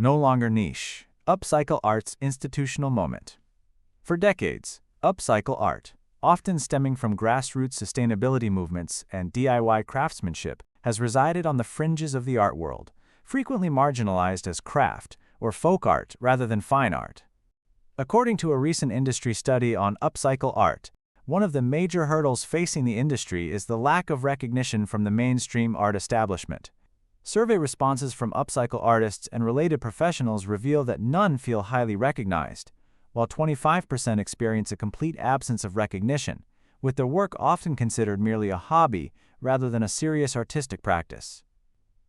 No longer niche. Upcycle art's institutional moment. For decades, upcycle art, often stemming from grassroots sustainability movements and DIY craftsmanship, has resided on the fringes of the art world, frequently marginalized as craft or folk art rather than fine art. According to a recent industry study on upcycle art, one of the major hurdles facing the industry is the lack of recognition from the mainstream art establishment. Survey responses from upcycle artists and related professionals reveal that none feel highly recognized, while 25% experience a complete absence of recognition, with their work often considered merely a hobby rather than a serious artistic practice.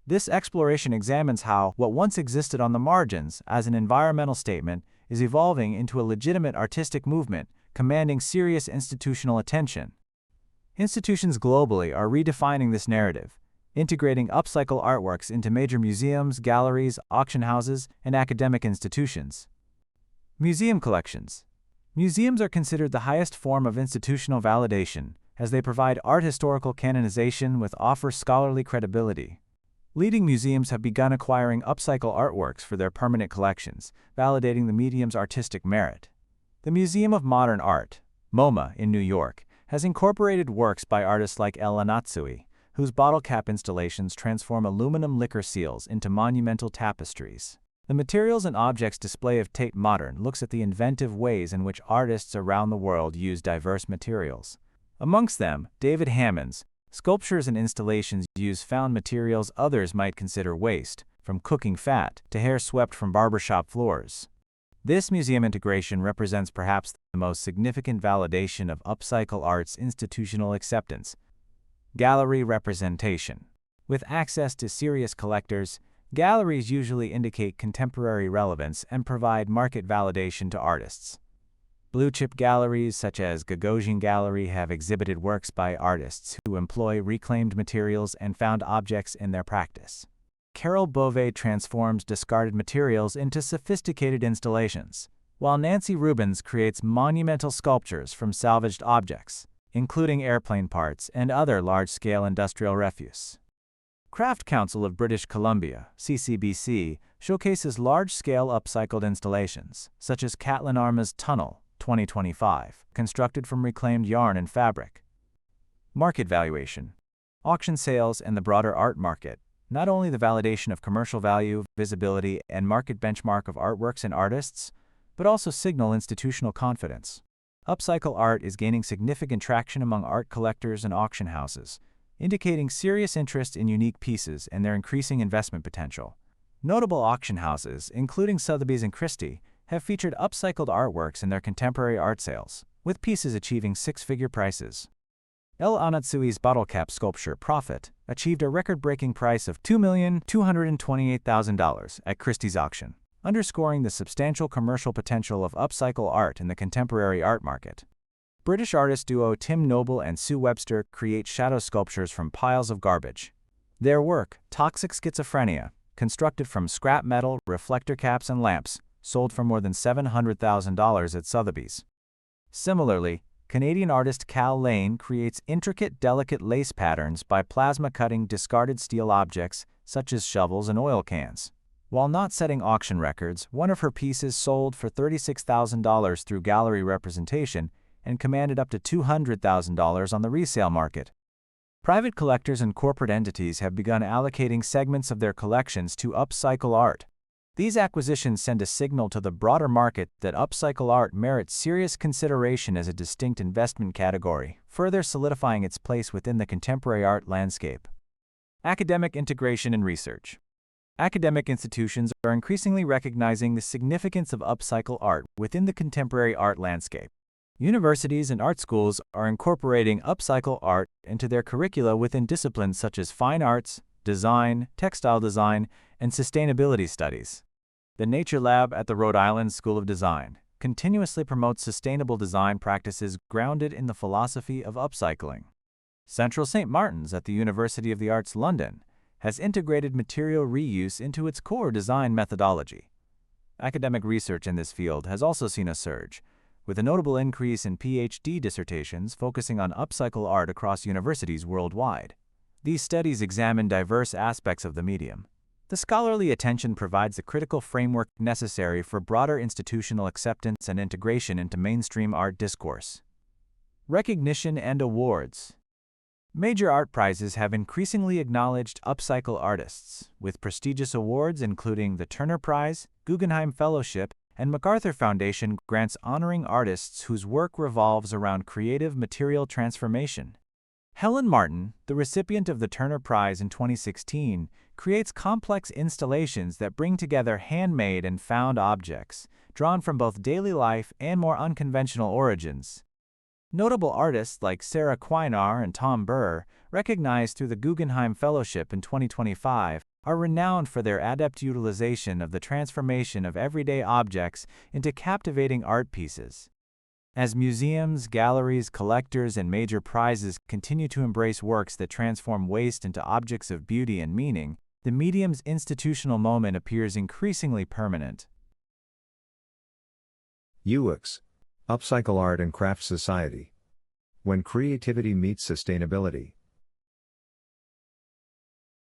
This exploration examines how what once existed on the margins as an environmental statement is evolving into a legitimate artistic movement, commanding serious institutional attention. Institutions globally are redefining this narrative, integrating upcycle artworks into major museums, galleries, auction houses, and academic institutions. Museum collections. Museums are considered the highest form of institutional validation, as they provide art historical canonization with offer scholarly credibility. Leading museums have begun acquiring upcycle artworks for their permanent collections, validating the medium's artistic merit. The Museum of Modern Art, MoMA, in New York, has incorporated works by artists like El Anatsui, whose bottle cap installations transform aluminum liquor seals into monumental tapestries. The Materials and Objects display of Tate Modern looks at the inventive ways in which artists around the world use diverse materials. Amongst them, David Hammond's sculptures and installations use found materials others might consider waste, from cooking fat to hair swept from barbershop floors. This museum integration represents perhaps the most significant validation of upcycle art's institutional acceptance. Gallery representation. With access to serious collectors, galleries usually indicate contemporary relevance and provide market validation to artists. Blue-chip galleries such as Gagosian Gallery have exhibited works by artists who employ reclaimed materials and found objects in their practice. Carol Bove transforms discarded materials into sophisticated installations, while Nancy Rubens creates monumental sculptures from salvaged objects, including airplane parts and other large-scale industrial refuse. Craft Council of British Columbia, CCBC, showcases large-scale upcycled installations, such as Catlin Arma's Tunnel, 2025, constructed from reclaimed yarn and fabric. Market valuation. Auction sales and the broader art market, not only the validation of commercial value, visibility, and market benchmark of artworks and artists, but also signal institutional confidence. Upcycle art is gaining significant traction among art collectors and auction houses, indicating serious interest in unique pieces and their increasing investment potential. Notable auction houses, including Sotheby's and Christie, have featured upcycled artworks in their contemporary art sales, with pieces achieving six-figure prices. El Anatsui's bottle cap sculpture Prophet achieved a record-breaking price of $2,228,000 at Christie's auction, underscoring the substantial commercial potential of upcycle art in the contemporary art market. British artist duo Tim Noble and Sue Webster create shadow sculptures from piles of garbage. Their work, Toxic Schizophrenia, constructed from scrap metal, reflector caps, and lamps, sold for more than $700,000 at Sotheby's. Similarly, Canadian artist Cal Lane creates intricate, delicate lace patterns by plasma-cutting discarded steel objects such as shovels and oil cans. While not setting auction records, one of her pieces sold for $36,000 through gallery representation and commanded up to $200,000 on the resale market. Private collectors and corporate entities have begun allocating segments of their collections to upcycle art. These acquisitions send a signal to the broader market that upcycle art merits serious consideration as a distinct investment category, further solidifying its place within the contemporary art landscape. Academic integration and research. Academic institutions are increasingly recognizing the significance of upcycle art within the contemporary art landscape. Universities and art schools are incorporating upcycle art into their curricula within disciplines such as fine arts, design, textile design, and sustainability studies. The Nature Lab at the Rhode Island School of Design continuously promotes sustainable design practices grounded in the philosophy of upcycling. Central St. Martin's at the University of the Arts London has integrated material reuse into its core design methodology. Academic research in this field has also seen a surge, with a notable increase in PhD dissertations focusing on upcycle art across universities worldwide. These studies examine diverse aspects of the medium, The scholarly attention provides the critical framework necessary for broader institutional acceptance and integration into mainstream art discourse. Recognition and awards. Major art prizes have increasingly acknowledged upcycle artists, with prestigious awards including the Turner Prize, Guggenheim Fellowship, and MacArthur Foundation grants honoring artists whose work revolves around creative material transformation. Helen Martin, the recipient of the Turner Prize in 2016, creates complex installations that bring together handmade and found objects, drawn from both daily life and more unconventional origins. Notable artists like Sarah Quinar and Tom Burr, recognized through the Guggenheim Fellowship in 2025, are renowned for their adept utilization of the transformation of everyday objects into captivating art pieces. As museums, galleries, collectors, and major prizes continue to embrace works that transform waste into objects of beauty and meaning, the medium's institutional moment appears increasingly permanent. UAACS, Upcycle Art and Craft Society. When creativity meets sustainability.